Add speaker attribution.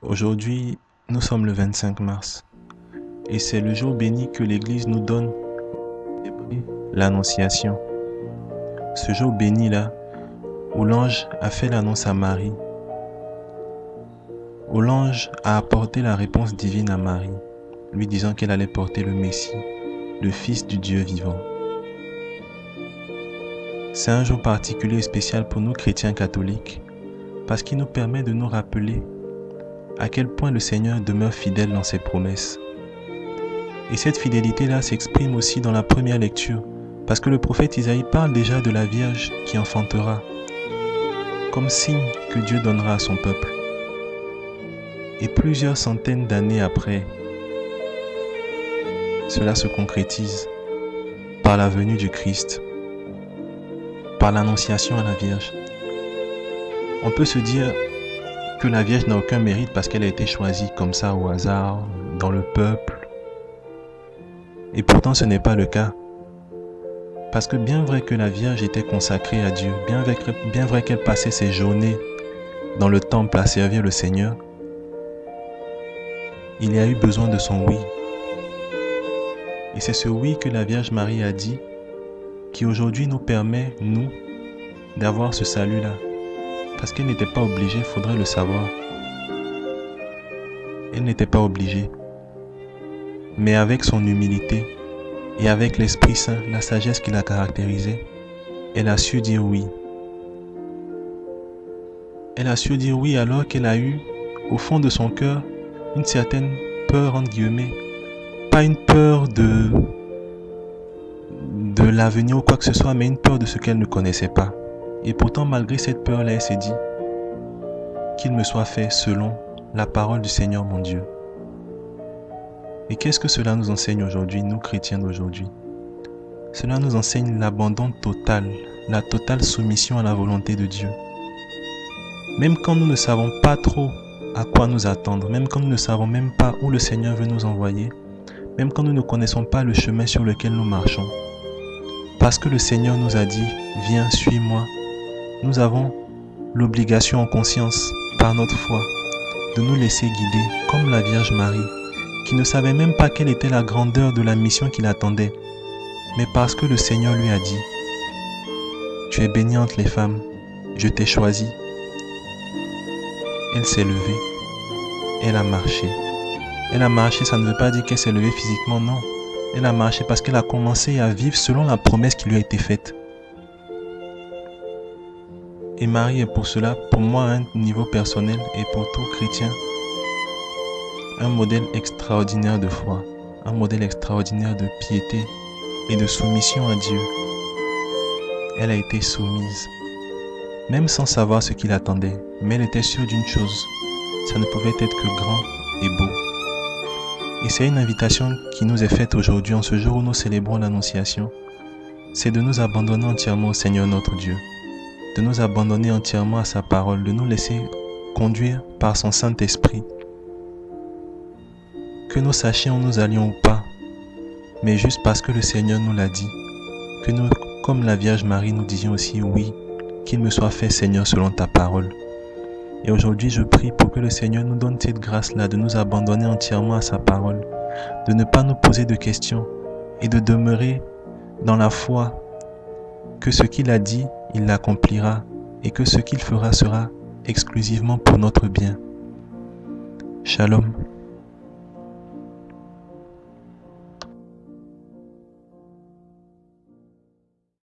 Speaker 1: Aujourd'hui, nous sommes le 25 mars et c'est le jour béni que l'Église nous donne, l'Annonciation. Ce jour béni-là, où l'ange a fait l'annonce à Marie, où l'ange a apporté la réponse divine à Marie, lui disant qu'elle allait porter le Messie, le Fils du Dieu vivant. C'est un jour particulier et spécial pour nous chrétiens catholiques, parce qu'il nous permet de nous rappeler à quel point le Seigneur demeure fidèle dans ses promesses. Et cette fidélité-là s'exprime aussi dans la première lecture, parce que le prophète Isaïe parle déjà de la Vierge qui enfantera, comme signe que Dieu donnera à son peuple. Et plusieurs centaines d'années après, cela se concrétise par la venue du Christ, par l'annonciation à la Vierge. On peut se dire que la Vierge n'a aucun mérite parce qu'elle a été choisie comme ça au hasard, dans le peuple. Et pourtant ce n'est pas le cas. Parce que bien vrai que la Vierge était consacrée à Dieu, bien vrai qu'elle passait ses journées dans le temple à servir le Seigneur, il y a eu besoin de son oui. Et c'est ce oui que la Vierge Marie a dit, qui aujourd'hui nous permet, nous, d'avoir ce salut-là. Parce qu'elle n'était pas obligée, il faudrait le savoir. Elle n'était pas obligée. Mais avec son humilité et avec l'Esprit Saint, la sagesse qui la caractérisait, elle a su dire oui. Elle a su dire oui alors qu'elle a eu, au fond de son cœur, une certaine peur, entre guillemets. Pas une peur de l'avenir ou quoi que ce soit, mais une peur de ce qu'elle ne connaissait pas. Et pourtant, malgré cette peur-là, elle s'est dit qu'il me soit fait selon la parole du Seigneur mon Dieu. Et qu'est-ce que cela nous enseigne aujourd'hui, nous chrétiens d'aujourd'hui? Cela nous enseigne l'abandon total, la totale soumission à la volonté de Dieu. Même quand nous ne savons pas trop à quoi nous attendre, même quand nous ne savons même pas où le Seigneur veut nous envoyer, même quand nous ne connaissons pas le chemin sur lequel nous marchons. Parce que le Seigneur nous a dit, viens, suis-moi, nous avons l'obligation en conscience, par notre foi, de nous laisser guider, comme la Vierge Marie, qui ne savait même pas quelle était la grandeur de la mission qui l'attendait, mais parce que le Seigneur lui a dit, tu es bénie entre les femmes, je t'ai choisi. Elle s'est levée, elle a marché. Elle a marché, ça ne veut pas dire qu'elle s'est levée physiquement, non. Elle a marché parce qu'elle a commencé à vivre selon la promesse qui lui a été faite. Et Marie est pour cela, pour moi, à un niveau personnel et pour tout chrétien, un modèle extraordinaire de foi, un modèle extraordinaire de piété et de soumission à Dieu. Elle a été soumise, même sans savoir ce qui l'attendait, mais elle était sûre d'une chose, ça ne pouvait être que grand et beau. Et c'est une invitation qui nous est faite aujourd'hui, en ce jour où nous célébrons l'Annonciation, c'est de nous abandonner entièrement au Seigneur notre Dieu, de nous abandonner entièrement à sa parole, de nous laisser conduire par son Saint-Esprit. Que nous sachions où nous allions ou pas, mais juste parce que le Seigneur nous l'a dit, que nous, comme la Vierge Marie, nous disions aussi oui, qu'il me soit fait Seigneur selon ta parole. Et aujourd'hui, je prie pour que le Seigneur nous donne cette grâce-là de nous abandonner entièrement à sa parole, de ne pas nous poser de questions et de demeurer dans la foi que ce qu'il a dit, il l'accomplira et que ce qu'il fera sera exclusivement pour notre bien. Shalom.